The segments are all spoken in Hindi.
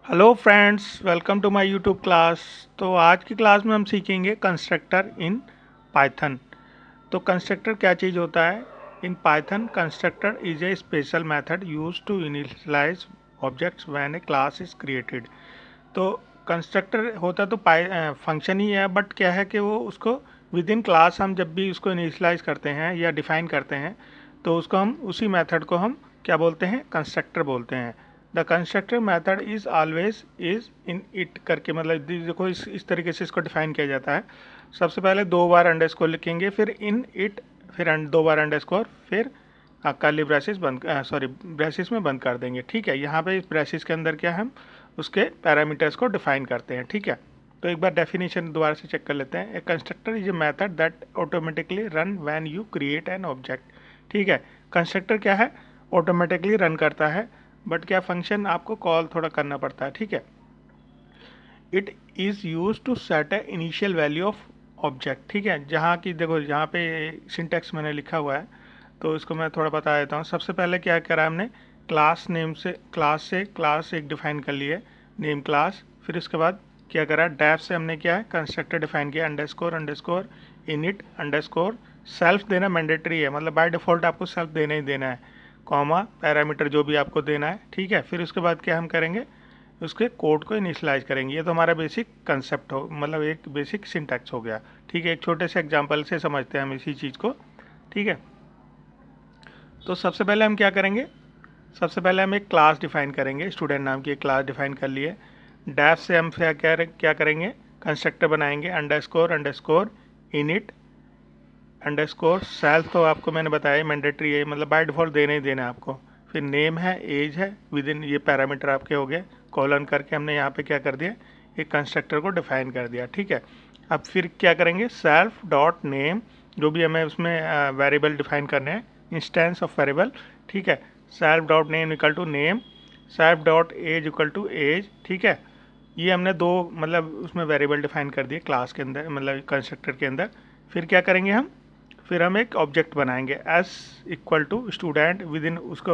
Hello friends, welcome to my YouTube class. तो आज की क्लास में हम सीखेंगे कंस्ट्रक्टर इन पाइथन। तो कंस्ट्रक्टर क्या चीज़ होता है? In Python constructor is a special method use to initialise objects when a class is created. तो कंस्ट्रक्टर होता तो फंक्शन ही है, बट क्या है कि वो उसको विद इन क्लास हम जब भी उसको इनिशियलाइज करते हैं या डिफाइन करते हैं तो उसको हम उसी मेथड को हम क्या बोलते हैं? कंस्ट्रक्टर बोलते हैं। The constructor method is always is in it करके, मतलब देखो इस तरीके से इसको डिफाइन किया जाता है। सबसे पहले 2 बार अंडरस्कोर लिखेंगे, फिर इन इट, फिर 2 बार अंडरस्कोर, फिर कर्ली ब्रेसेस बंद ब्रेसेस में बंद कर देंगे। ठीक है, यहाँ पे इस ब्रेसेस के अंदर क्या हम उसके पैरामीटर्स को डिफाइन करते हैं। ठीक है, तो एक बार डेफिनेशन दोबारा से चेक कर लेते हैं। A constructor is a method that automatically run when you create an object. ठीक है, कंस्ट्रक्टर क्या है? ऑटोमेटिकली रन करता है, बट क्या फंक्शन आपको कॉल थोड़ा करना पड़ता है। ठीक है, it is use to set a initial value of object. ठीक है, जहाँ की देखो यहाँ पे सिंटैक्स मैंने लिखा हुआ है, तो इसको मैं थोड़ा बता देता हूँ। सबसे पहले क्या करा हमने? क्लास नेम से क्लास एक डिफाइन कर लिए, नेम क्लास। फिर उसके बाद क्या करा? डैफ से हमने क्या है? कंस्ट्रक्टर डिफाइन किया, अंडरस्कोर इनिट अंडरस्कोर। सेल्फ देना मैंडेटरी है, मतलब बाय डिफ़ॉल्ट आपको सेल्फ देना ही देना है, कॉमा पैरामीटर जो भी आपको देना है। ठीक है, फिर उसके बाद क्या हम करेंगे? उसके कोड को इनिशियलाइज करेंगे। ये तो हमारा बेसिक कंसेप्ट हो, मतलब एक बेसिक सिंटैक्स हो गया। ठीक है, एक छोटे से एग्जांपल से समझते हैं हम इसी चीज़ को। ठीक है, तो सबसे पहले हम क्या करेंगे? सबसे पहले हम एक क्लास डिफाइन करेंगे, स्टूडेंट नाम की एक क्लास डिफाइन कर लिए। डैश से हम फिर क्या करेंगे? कंस्ट्रक्टर बनाएंगे, अंडरस्कोर इनिट अंडरस्कोर सेल्फ, तो आपको मैंने बताया मैंडेटरी है, मतलब बाय डिफ़ॉल्ट देना ही देना है आपको। फिर नेम है, एज है, विद इन ये पैरामीटर आपके हो गए। कॉलन करके हमने यहाँ पे क्या कर दिया? एक कंस्ट्रक्टर को डिफाइन कर दिया। ठीक है, अब फिर क्या करेंगे? सेल्फ डॉट नेम, जो भी हमें उसमें वेरिएबल डिफाइन करने हैं, इंस्टेंस ऑफ वेरिएबल। ठीक है, self dot name equal to name, self dot age equal to age. ठीक है, ये हमने दो मतलब उसमें वेरिएबल डिफाइन कर दिए क्लास के अंदर, मतलब कंस्ट्रक्टर के अंदर। फिर क्या करेंगे हम? फिर हम एक ऑब्जेक्ट बनाएंगे S equal to student, within उसको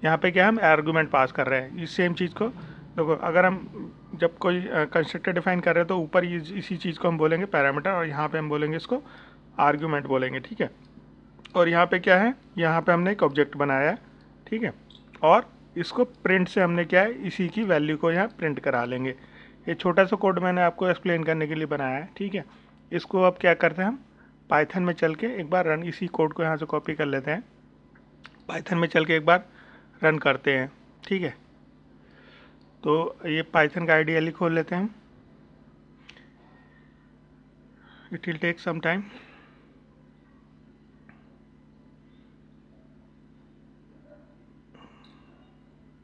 यहाँ पे क्या हम आर्गूमेंट पास कर रहे हैं। इस सेम चीज़ को देखो, अगर हम जब कोई कंस्ट्रक्टर डिफाइन कर रहे हैं तो ऊपर इसी चीज़ को हम बोलेंगे पैरामीटर, और यहाँ पे हम बोलेंगे इसको आर्गूमेंट बोलेंगे। ठीक है, और यहाँ पे क्या है? यहाँ पे हमने एक ऑब्जेक्ट बनाया है। ठीक है, और इसको प्रिंट से हमने क्या है? इसी की वैल्यू को यहाँ प्रिंट करा लेंगे। ये छोटा सा कोड मैंने आपको एक्सप्लेन करने के लिए बनाया है। ठीक है, इसको अब क्या करते हैं? हम पाइथन में चल के एक बार रन, इसी कोड को यहाँ से कॉपी कर लेते हैं, पाइथन में चल के एक बार रन करते हैं। ठीक है, तो ये पाइथन का आईडीएल खोल लेते हैं हम, it will take some time.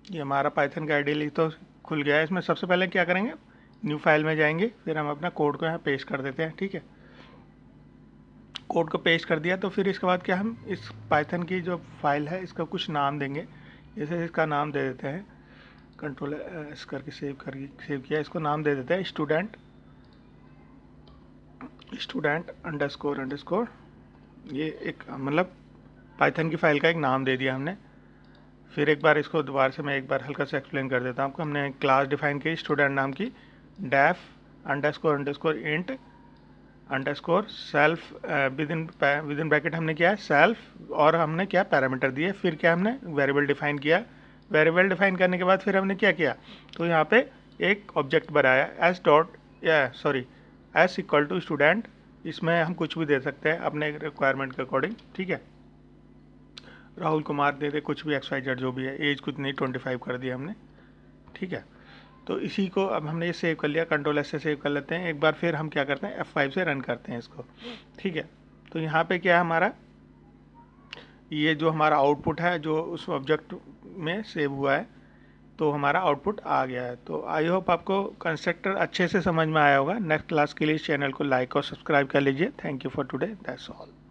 ये हमारा पाइथन का आईडीएल तो खुल गया है। इसमें सबसे पहले क्या करेंगे? न्यू फाइल में जाएंगे, फिर हम अपना कोड को यहाँ पेस्ट कर देते हैं। ठीक है, कोड को पेस्ट कर दिया, तो फिर इसके बाद क्या हम इस पाइथन की जो फाइल है इसका कुछ नाम देंगे। जैसे इसका नाम दे देते हैं, कंट्रोल एस करके सेव किया, इसको नाम दे देते हैं स्टूडेंट अंडरस्कोर। ये एक मतलब पाइथन की फाइल का एक नाम दे दिया हमने। फिर एक बार इसको दोबारा से मैं एक बार हल्का सा एक्सप्लेन कर देता हूँ आपको। हमने क्लास डिफाइन की स्टूडेंट नाम की, डैफ underscore int underscore self, with in bracket हमने किया है सेल्फ, और हमने क्या पैरामीटर दिए। फिर क्या हमने वेरिएबल डिफाइन किया। वेरिएबल डिफाइन करने के बाद फिर हमने क्या किया? तो यहाँ पे एक ऑब्जेक्ट बनाया एस इक्वल टू स्टूडेंट। इसमें हम कुछ भी दे सकते हैं अपने रिक्वायरमेंट के अकॉर्डिंग। ठीक है, राहुल कुमार दे दे, कुछ भी XYZ जो भी है, एज कुछ नहीं 25 कर दिया हमने। ठीक है, तो इसी को अब हमने ये सेव कर लिया, कंट्रोल एस से सेव कर लेते हैं। एक बार फिर हम क्या करते हैं? F5 से रन करते हैं इसको। ठीक है, तो यहाँ पे क्या है हमारा? ये जो हमारा आउटपुट है जो उस ऑब्जेक्ट में सेव हुआ है, तो हमारा आउटपुट आ गया है। तो आई होप आपको कंस्ट्रक्टर अच्छे से समझ में आया होगा। नेक्स्ट क्लास के लिए इस चैनल को लाइक और सब्सक्राइब कर लीजिए। Thank you for today, that's all.